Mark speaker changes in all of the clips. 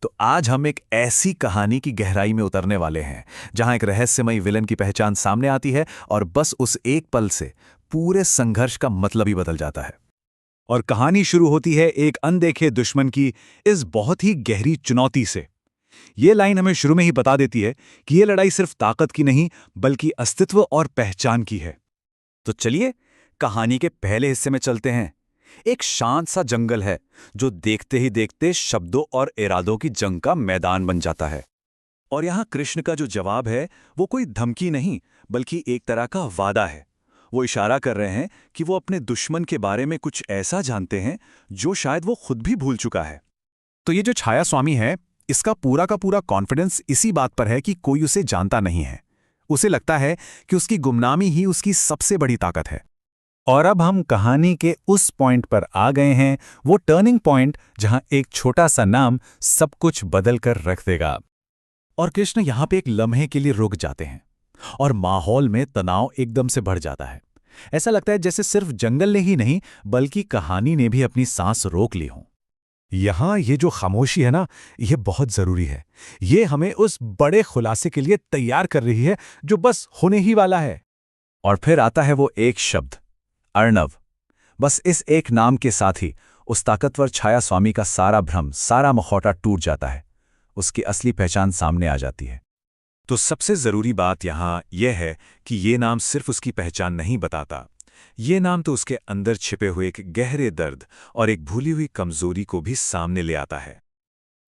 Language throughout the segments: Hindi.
Speaker 1: तो आज हम एक ऐसी कहानी की गहराई में उतरने वाले हैं जहां एक रहस्यमयी विलन की पहचान सामने आती है और बस उस एक पल से पूरे संघर्ष का मतलब ही बदल जाता है।
Speaker 2: और कहानी शुरू होती है एक अनदेखे दुश्मन की इस बहुत ही गहरी चुनौती से। ये लाइन हमें शुरू में ही बता देती है कि ये लड़ाई सिर्फ ताकत की नहीं बल्कि अस्तित्व और पहचान की है। तो चलिए कहानी के पहले हिस्से में चलते हैं। एक शांत सा जंगल है जो देखते ही देखते शब्दों और इरादों की जंग का मैदान बन जाता है। और यहाँ कृष्ण का जो जवाब है वो कोई धमकी नहीं बल्कि एक तरह का वादा है। वो इशारा कर रहे हैं कि वो अपने दुश्मन के बारे में कुछ ऐसा जानते हैं जो शायद वो खुद भी भूल चुका है।
Speaker 1: तो ये जो छाया स्वामी है, इसका पूरा का पूरा कॉन्फिडेंस इसी बात पर है कि कोई उसे जानता नहीं है। उसे लगता है कि उसकी गुमनामी ही उसकी सबसे बड़ी ताकत है।
Speaker 2: और अब हम कहानी के उस पॉइंट पर आ गए हैं, वो टर्निंग पॉइंट जहां एक छोटा सा नाम सब कुछ बदल कर रख देगा।
Speaker 1: और कृष्ण यहाँ पे एक लम्हे के लिए रुक जाते हैं और माहौल में तनाव एकदम से बढ़ जाता है। ऐसा लगता है जैसे सिर्फ जंगल ने ही नहीं बल्कि कहानी ने भी अपनी सांस रोक ली हो।
Speaker 2: यहां ये जो खामोशी है ना, ये बहुत जरूरी है। ये हमें उस बड़े खुलासे के लिए तैयार कर रही है जो बस होने ही वाला है।
Speaker 1: और फिर आता है वो एक शब्द, अर्णव। बस इस एक नाम के साथ ही उस ताकतवर छाया स्वामी का सारा भ्रम, सारा मखौटा टूट जाता है। उसकी असली पहचान सामने आ जाती है।
Speaker 2: तो सबसे जरूरी बात यहां यह है कि ये नाम सिर्फ उसकी पहचान नहीं बताता। ये नाम तो उसके अंदर छिपे हुए एक गहरे दर्द और एक भूली हुई कमजोरी को भी सामने ले आता है।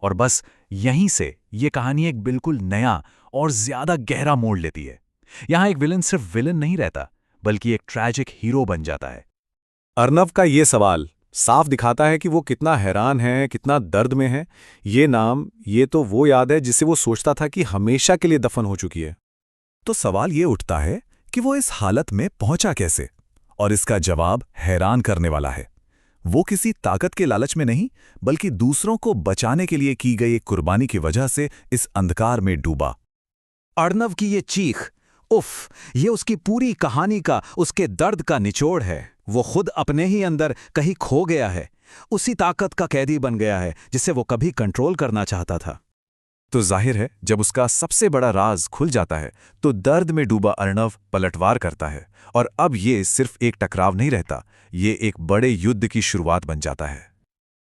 Speaker 1: और बस यहीं से ये कहानी एक बिल्कुल नया और ज्यादा गहरा मोड़ लेती है। यहां एक विलन सिर्फ विलन नहीं रहता बल्कि एक ट्रैजिक हीरो बन जाता है।
Speaker 2: अर्णव का ये सवाल साफ दिखाता है कि वो कितना हैरान है, कितना दर्द में है। ये नाम, ये तो वो याद है जिसे वो सोचता था कि हमेशा के लिए दफन हो चुकी है।
Speaker 1: तो सवाल ये उठता है कि वो इस हालत में पहुंचा कैसे? और इसका जवाब हैरान करने वाला है। वो किसी ताकत के लालच में नहीं बल्कि दूसरों को बचाने के लिए की गई एक कुर्बानी की वजह से इस अंधकार में डूबा।
Speaker 3: अर्णव की ये चीख, उफ, ये उसकी पूरी कहानी का, उसके दर्द का निचोड़ है। वो खुद अपने ही अंदर कहीं खो गया है, उसी ताकत का कैदी बन गया है जिसे वो कभी कंट्रोल करना चाहता था।
Speaker 1: तो जाहिर है जब उसका सबसे बड़ा राज खुल जाता है तो दर्द में डूबा अर्णव पलटवार करता है। और अब ये सिर्फ एक टकराव नहीं रहता, ये एक बड़े युद्ध की शुरुआत बन जाता है।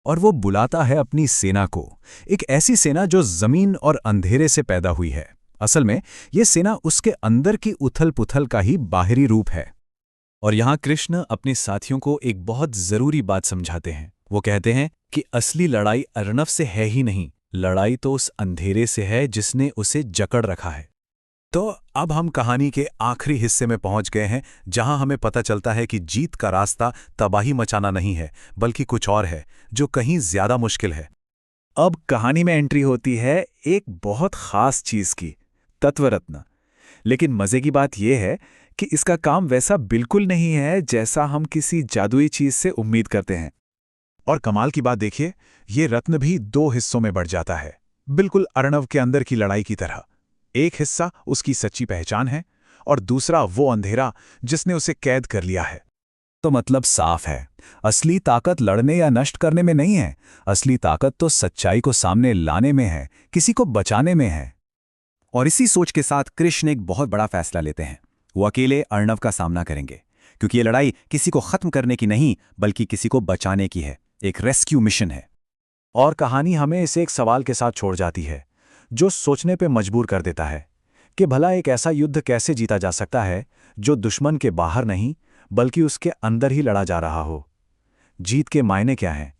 Speaker 1: और वो बुलाता है अपनी सेना को, एक ऐसी सेना जो जमीन और अंधेरे से पैदा हुई है। असल में ये सेना उसके अंदर की उथल-पुथल का ही बाहरी रूप है। और यहां कृष्ण अपने साथियों को एक बहुत जरूरी बात समझाते हैं। वो कहते हैं कि असली लड़ाई अर्णव से है ही नहीं, लड़ाई तो उस अंधेरे से है जिसने उसे जकड़ रखा है। तो अब हम कहानी के आखिरी हिस्से में पहुंच गए हैं जहां हमें पता चलता है कि जीत का रास्ता तबाही मचाना नहीं है बल्कि कुछ और है जो कहीं ज्यादा मुश्किल है।
Speaker 2: अब कहानी में एंट्री होती है एक बहुत खास चीज की, तत्वरत्न। लेकिन मजे की बात यह है कि इसका काम वैसा बिल्कुल नहीं है जैसा हम किसी जादुई चीज से उम्मीद करते हैं। और कमाल की बात देखिए, ये रत्न भी दो हिस्सों में बढ़ जाता है, बिल्कुल अर्णव के अंदर की लड़ाई की तरह। एक हिस्सा उसकी सच्ची पहचान है और दूसरा वो अंधेरा जिसने उसे कैद कर लिया है।
Speaker 1: तो मतलब साफ है, असली ताकत लड़ने या नष्ट करने में नहीं है। असली ताकत तो सच्चाई को सामने लाने में है, किसी को बचाने में है। और इसी सोच के साथ कृष्ण एक बहुत बड़ा फैसला लेते हैं। वो अकेले अर्णव का सामना करेंगे क्योंकि ये लड़ाई किसी को खत्म करने की नहीं बल्कि किसी को बचाने की है, एक रेस्क्यू मिशन है।
Speaker 2: और कहानी हमें इसे एक सवाल के साथ छोड़ जाती है जो सोचने पे मजबूर कर देता है कि भला एक ऐसा युद्ध कैसे जीता जा सकता है जो दुश्मन के बाहर नहीं बल्कि उसके अंदर ही लड़ा जा रहा हो। जीत के मायने क्या हैं?